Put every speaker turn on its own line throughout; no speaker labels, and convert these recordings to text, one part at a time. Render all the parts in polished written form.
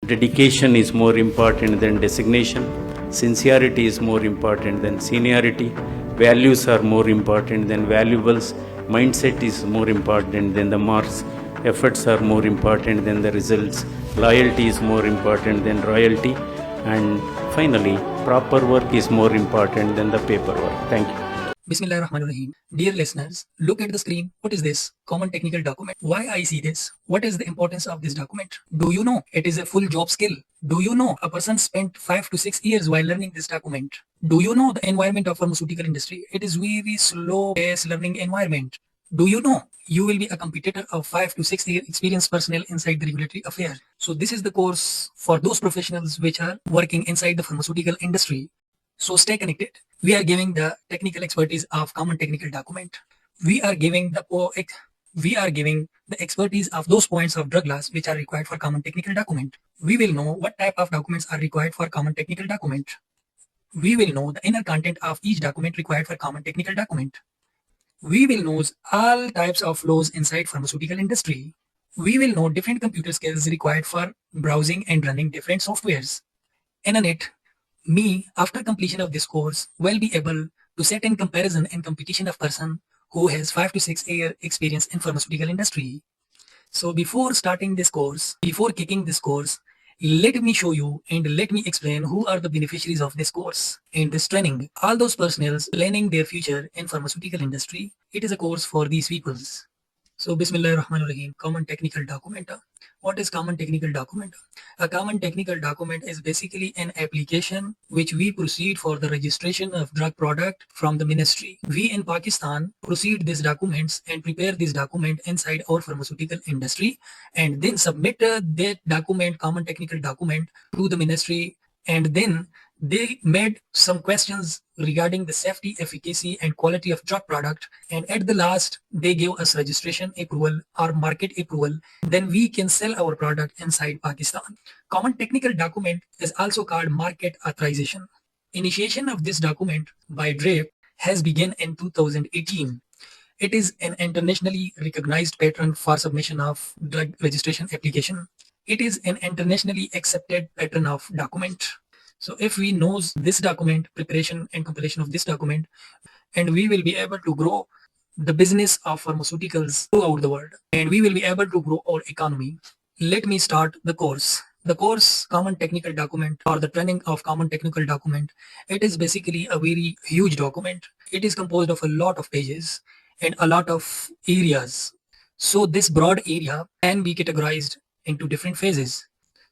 Dedication is more important than designation. Sincerity is more important than seniority. Values are more important than valuables. Mindset is more important than the marks. Efforts are more important than the results. Loyalty is more important than royalty. And finally, proper work is more important than the paperwork. Thank you.
Bismillahirrahmanirrahim. Dear listeners, look at the screen. What is this? Common technical document. Why I see this? What is the importance of this document? Do you know it is a full job skill? Do you know a person spent 5 to 6 years while learning this document? Do you know the environment of pharmaceutical industry? It is very slow paced learning environment. Do you know you will be a competitor of 5 to 6 year experienced personnel inside the regulatory affairs? So this is the course for those professionals which are working inside the pharmaceutical industry. So stay connected. We are giving the technical expertise of common technical document. We are giving the expertise of those points of drug laws which are required for common technical document. We will know what type of documents are required for common technical document. We will know the inner content of each document required for common technical document. We will know all types of flows inside pharmaceutical industry. We will know different computer skills required for browsing and running different softwares. In a net, me, after completion of this course, will be able to set in comparison and competition of person who has 5 to 6 year experience in pharmaceutical industry. So before starting this course, before kicking this course, let me show you and let me explain who are the beneficiaries of this course and this training. All those personnels planning their future in pharmaceutical industry, it is a course for these peoples. So Bismillahirrahmanirrahim, common technical document. What is common technical document? A common technical document is basically an application which we proceed for the registration of drug product from the ministry. We in Pakistan proceed these documents and prepare this document inside our pharmaceutical industry and then submit that document, common technical document, to the ministry, and then they made some questions regarding the safety, efficacy, and quality of drug product. And at the last, they gave us registration approval or market approval. Then we can sell our product inside Pakistan. Common technical document is also called market authorization. Initiation of this document by DRAPE has begun in 2018. It is an internationally recognized pattern for submission of drug registration application. It is an internationally accepted pattern of document. So if we know this document, preparation and compilation of this document, and we will be able to grow the business of pharmaceuticals throughout the world, and we will be able to grow our economy. Let me start the course. The course common technical document or the training of common technical document, it is basically a very huge document. It is composed of a lot of pages and a lot of areas. So this broad area can be categorized into different phases.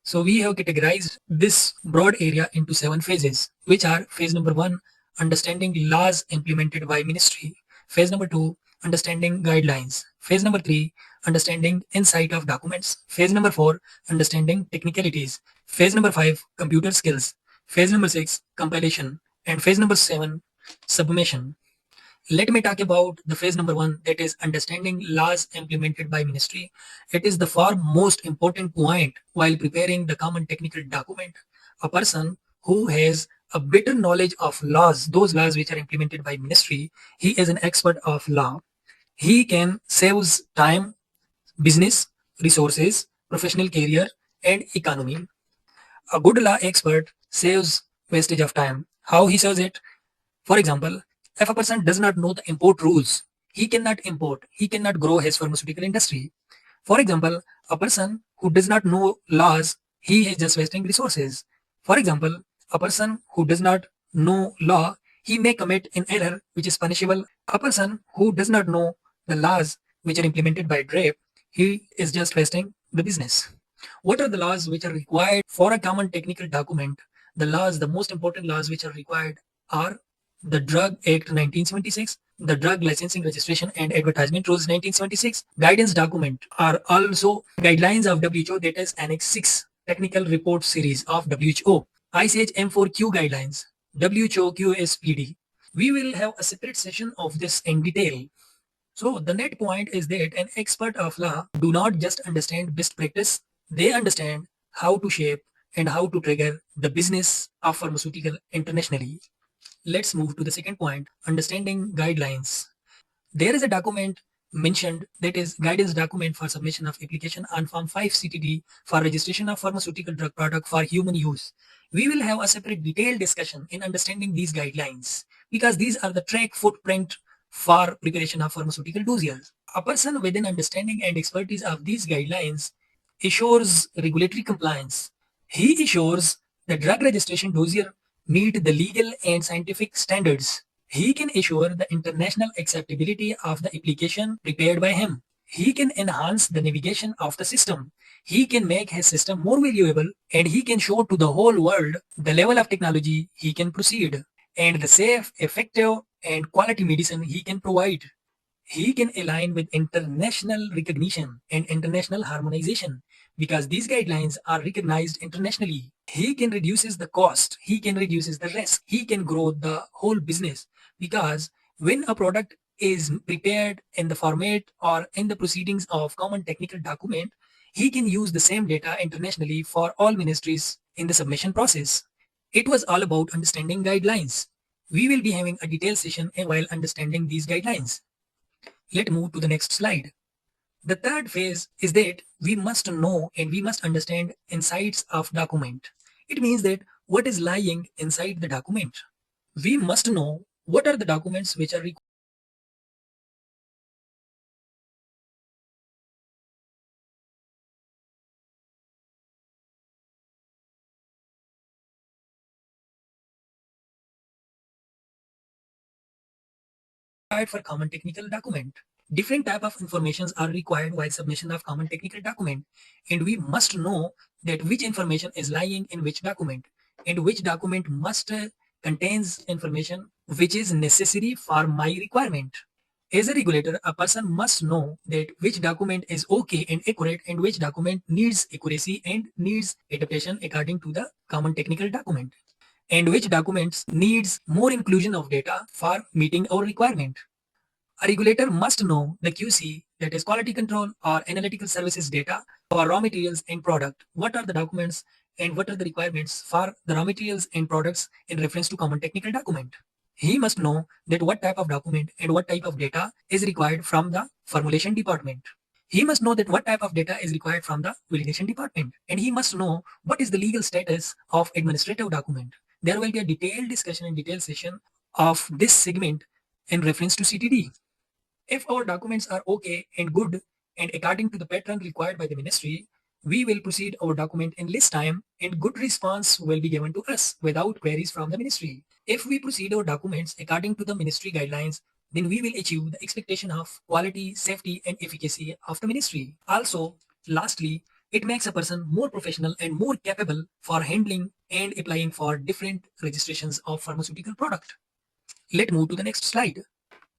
So we have categorized this broad area into 7 phases, which are phase number 1, understanding laws implemented by ministry. Phase number 2, understanding guidelines. Phase number 3, understanding insight of documents. Phase number 4, understanding technicalities. Phase number 5, computer skills. Phase number 6, compilation. And phase number 7, submission. Let me talk about the phase number 1, that is understanding laws implemented by ministry. It is the far most important point while preparing the common technical document. A person who has a better knowledge of laws, those laws which are implemented by ministry, he is an expert of law. He can save time, business, resources, professional career, and economy. A good law expert saves wastage of time. How he saves it? For example, if a person does not know the import rules, he cannot import, he cannot grow his pharmaceutical industry. For example, a person who does not know laws, he is just wasting resources. For example, a person who does not know law, he may commit an error which is punishable. A person who does not know the laws which are implemented by DRAPE, he is just wasting the business. What are the laws which are required for a common technical document? The laws, the most important laws which are required are the Drug Act 1976, the Drug Licensing Registration and Advertisement Rules 1976, guidance document are also guidelines of WHO, that is Annex 6, Technical Report Series of WHO, ICH M4Q guidelines, WHO QSPD. We will have a separate session of this in detail. So the net point is that an expert of law do not just understand best practice, they understand how to shape and how to trigger the business of pharmaceutical internationally. Let's move to the second point, understanding guidelines. There is a document mentioned, that is guidance document for submission of application on Form 5 CTD for registration of pharmaceutical drug product for human use. We will have a separate detailed discussion in understanding these guidelines because these are the track footprint for preparation of pharmaceutical dossiers. A person with an understanding and expertise of these guidelines assures regulatory compliance. He assures the drug registration dossier meet the legal and scientific standards. He can assure the international acceptability of the application prepared by him. He can enhance the navigation of the system. He can make his system more valuable and he can show to the whole world the level of technology he can proceed and the safe, effective, and quality medicine he can provide. He can align with international recognition and international harmonization because these guidelines are recognized internationally. He can reduces the cost, he can reduces the risk, he can grow the whole business because when a product is prepared in the format or in the proceedings of common technical document, he can use the same data internationally for all ministries in the submission process. It was all about understanding guidelines. We will be having a detailed session while understanding these guidelines. Let's move to the next slide. The third phase is that we must know and we must understand insights of document. It means that what is lying inside the document. We must know what are the documents which are required for common technical document. Different type of informations are required while submission of common technical document, and we must know that which information is lying in which document and which document must contains information which is necessary for my requirement. As a regulator, a person must know that which document is okay and accurate and which document needs accuracy and needs adaptation according to the common technical document, and which documents needs more inclusion of data for meeting our requirement. A regulator must know the QC, that is quality control or analytical services data for raw materials and product. What are the documents and what are the requirements for the raw materials and products in reference to common technical document. He must know that what type of document and what type of data is required from the formulation department. He must know that what type of data is required from the validation department. And he must know what is the legal status of administrative document. There will be a detailed discussion and detailed session of this segment in reference to CTD. If our documents are okay and good and according to the pattern required by the ministry, we will proceed our document in less time and good response will be given to us without queries from the ministry. If we proceed our documents according to the ministry guidelines, then we will achieve the expectation of quality, safety, and efficacy of the ministry. Also, lastly, it makes a person more professional and more capable for handling and applying for different registrations of pharmaceutical product. Let's move to the next slide.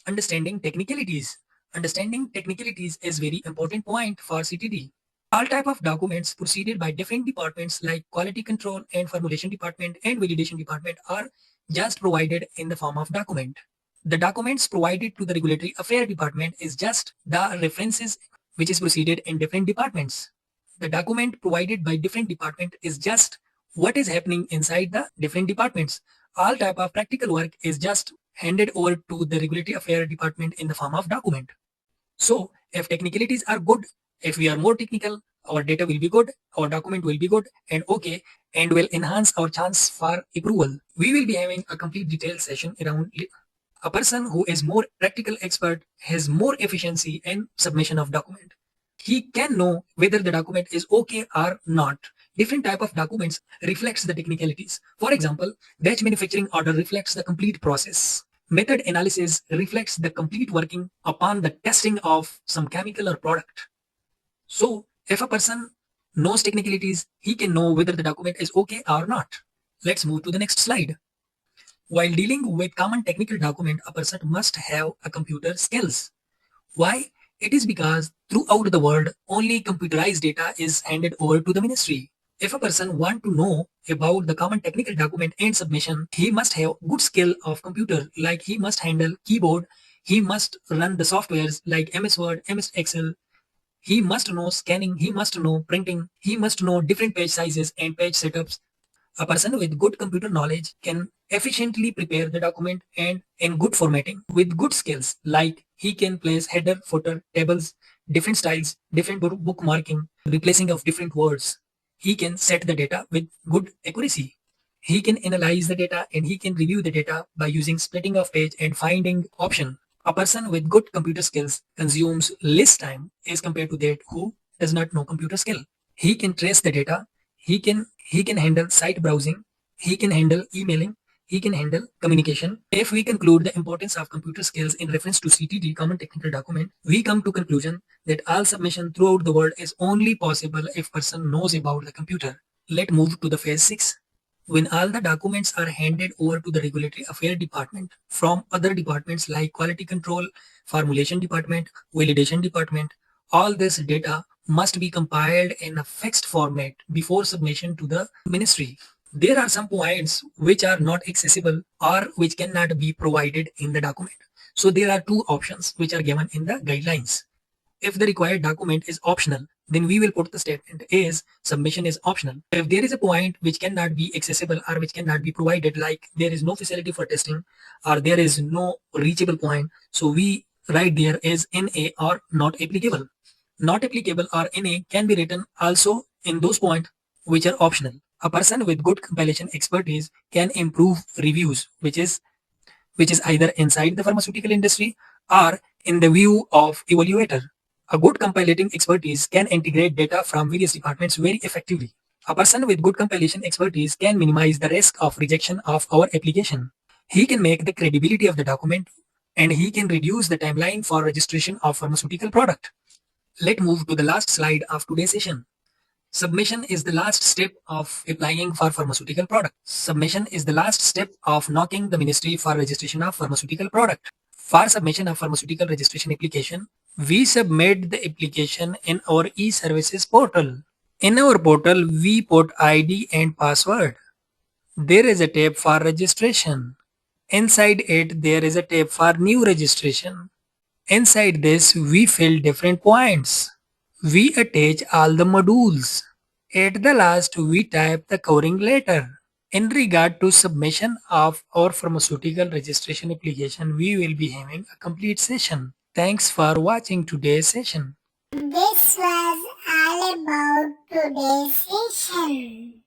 Understanding technicalities. Understanding technicalities is very important point for CTD. All type of documents proceeded by different departments like quality control and formulation department and validation department are just provided in the form of document. The documents provided to the regulatory affair department is just the references which is proceeded in different departments. The document provided by different department is just what is happening inside the different departments. All type of practical work is just handed over to the regulatory affair department in the form of document. So if technicalities are good, if we are more technical, our data will be good, our document will be good and okay, and will enhance our chance for approval. We will be having a complete detailed session around a person who is more practical expert has more efficiency in submission of document. He can know whether the document is okay or not. Different type of documents reflects the technicalities. For example, batch manufacturing order reflects the complete process. Method analysis reflects the complete working upon the testing of some chemical or product. So if a person knows technicalities, he can know whether the document is okay or not. Let's move to the next slide. While dealing with common technical document, a person must have a computer skills. Why? It is because throughout the world, only computerized data is handed over to the ministry. If a person want to know about the common technical document and submission, he must have good skill of computer, like he must handle keyboard, he must run the softwares like MS Word, MS Excel, he must know scanning, he must know printing, he must know different page sizes and page setups. A person with good computer knowledge can efficiently prepare the document and in good formatting with good skills like he can place header, footer, tables, different styles, different bookmarking, replacing of different words. He can set the data with good accuracy. He can analyze the data and he can review the data by using splitting of page and finding option. A person with good computer skills consumes less time as compared to that who does not know computer skill. He can trace the data. He can handle site browsing. He can handle emailing. He can handle communication. If we conclude the importance of computer skills in reference to CTD common technical document, we come to conclusion that all submission throughout the world is only possible if person knows about the computer. Let's move to the phase 6. When all the documents are handed over to the regulatory affairs department from other departments like quality control, formulation department, validation department, all this data must be compiled in a fixed format before submission to the ministry. There are some points which are not accessible or which cannot be provided in the document. So there are two options which are given in the guidelines. If the required document is optional, then we will put the statement as submission is optional. If there is a point which cannot be accessible or which cannot be provided, like there is no facility for testing or there is no reachable point, so we write there as NA or not applicable. Not applicable or NA can be written also in those points which are optional. A person with good compilation expertise can improve reviews, which is either inside the pharmaceutical industry or in the view of evaluator. A good compilating expertise can integrate data from various departments very effectively. A person with good compilation expertise can minimize the risk of rejection of our application. He can make the credibility of the document and he can reduce the timeline for registration of pharmaceutical product. Let's move to the last slide of today's session. Submission is the last step of applying for pharmaceutical product. Submission is the last step of knocking the ministry for registration of pharmaceutical product. For submission of pharmaceutical registration application, we submit the application in our e-services portal. In our portal, we put ID and password. There is a tab for registration. Inside it, there is a tab for new registration. Inside this, we fill different points. We attach all the modules. At the last, we type the covering letter. In regard to submission of our pharmaceutical registration application, we will be having a complete session. Thanks for watching today's session.
This was all about today's session.